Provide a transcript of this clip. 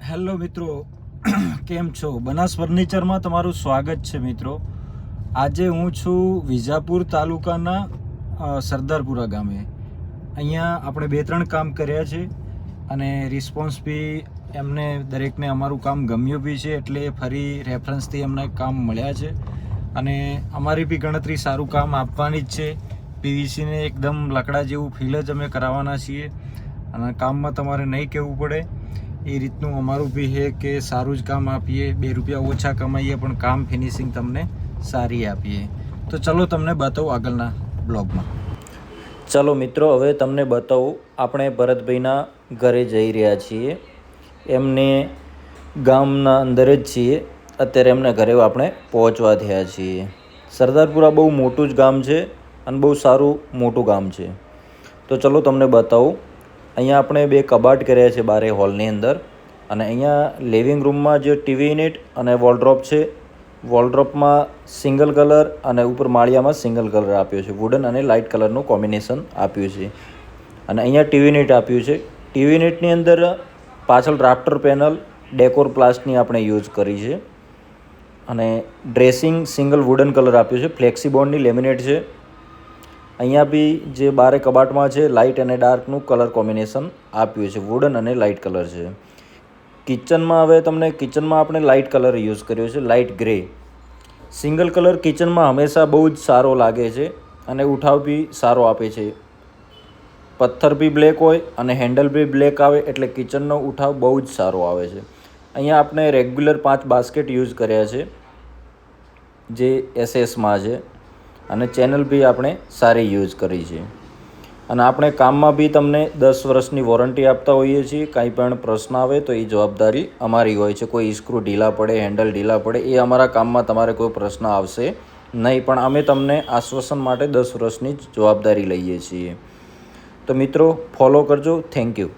Hello મિત્રો, કેમ છો? બનાસ ફર્નિચરમાં તમારું સ્વાગત છે મિત્રો. આજે હું છું વિજાપુર તાલુકાના સરદારપુરા ગામે. અહીંયા આપણે 2-3 કામ કર્યા છે અને રિસ્પોન્સ બી એમને દરેકને અમારું કામ ગમ્યું બી છે, એટલે ફરી રેફરન્સથી એમને કામ મળ્યા છે અને અમારી બી ગણતરી સારું કામ આપવાની જ છે. પીવીસીને એકદમ લાકડા જેવું ફીલ જ અમે કરાવવાના છીએ અને કામમાં તમારે નહીં કહેવું પડે એ રીતનું અમારું બી છે કે સારું જ કામ આપીએ, 2 રૂપિયા ઓછા કમાઈએ પણ કામ ફિનિશિંગ તમને સારી આપીએ. તો ચલો તમને બતાવું આગળના બ્લોગમાં. ચલો મિત્રો, હવે તમને બતાવું. આપણે ભરતભાઈના ઘરે જઈ રહ્યા છીએ. એમને ગામના અંદર જ છીએ અત્યારે, એમના ઘરે આપણે પહોંચવા થયા છીએ. સરદારપુરા બહુ મોટું જ ગામ છે અને બહુ સારું મોટું ગામ છે. તો ચલો તમને બતાવું. અહીંયા આપણે 2 કબાટ કર્યા છે બારે હોલની અંદર, અને અહીંયા લિવિંગ રૂમમાં જે ટીવી યુનિટ અને વોલડ્રોપ છે. વોલડ્રોપમાં સિંગલ કલર અને ઉપર માળિયામાં સિંગલ કલર આપ્યો છે. વુડન અને લાઇટ કલરનું કોમ્બિનેશન આપ્યું છે. અને અહીંયા ટીવી યુનિટ આપ્યું છે. ટીવી યુનિટની અંદર પાછળ રાફ્ટર પેનલ ડેકોર પ્લાસ્ટની આપણે યુઝ કરી છે અને ડ્રેસિંગ સિંગલ વુડન કલર આપ્યો છે. ફ્લેક્સીબોન્ડની લેમિનેટ છે. અહીંયા બી જે બારે કબાટમાં છે લાઇટ અને ડાર્કનું કલર કોમ્બિનેશન આપ્યું છે. વુડન અને લાઇટ કલર છે. કિચનમાં હવે તમને કિચનમાં આપણે લાઇટ કલર યુઝ કર્યો છે, લાઇટ ગ્રે. સિંગલ કલર કિચનમાં હંમેશા બહુ જ સારો લાગે છે અને ઉઠાવ બી સારો આપે છે. પથ્થર બી બ્લેક હોય અને હેન્ડલ બી બ્લેક આવે એટલે કિચનનો ઉઠાવ બહુ જ સારો આવે છે. અહીંયા આપણે રેગ્યુલર 5 બાસ્કેટ યુઝ કર્યા છે જે એસએસમાં છે, અને ચેનલ બી આપણે સારી યુઝ કરી છે. અને આપણે કામમાં બી તમને 10 વર્ષની વોરંટી આપતા હોઈએ છીએ. કાંઈ પણ પ્રશ્ન આવે તો એ જવાબદારી અમારી હોય છે. કોઈ સ્ક્રૂ ઢીલા પડે, હેન્ડલ ઢીલા પડે, એ અમારા કામમાં તમારે કોઈ પ્રશ્ન આવશે નહીં, પણ અમે તમને આશ્વાસન માટે 10 વર્ષની જ જવાબદારી લઈએ છીએ. તો મિત્રો, ફોલો કરજો. Thank you.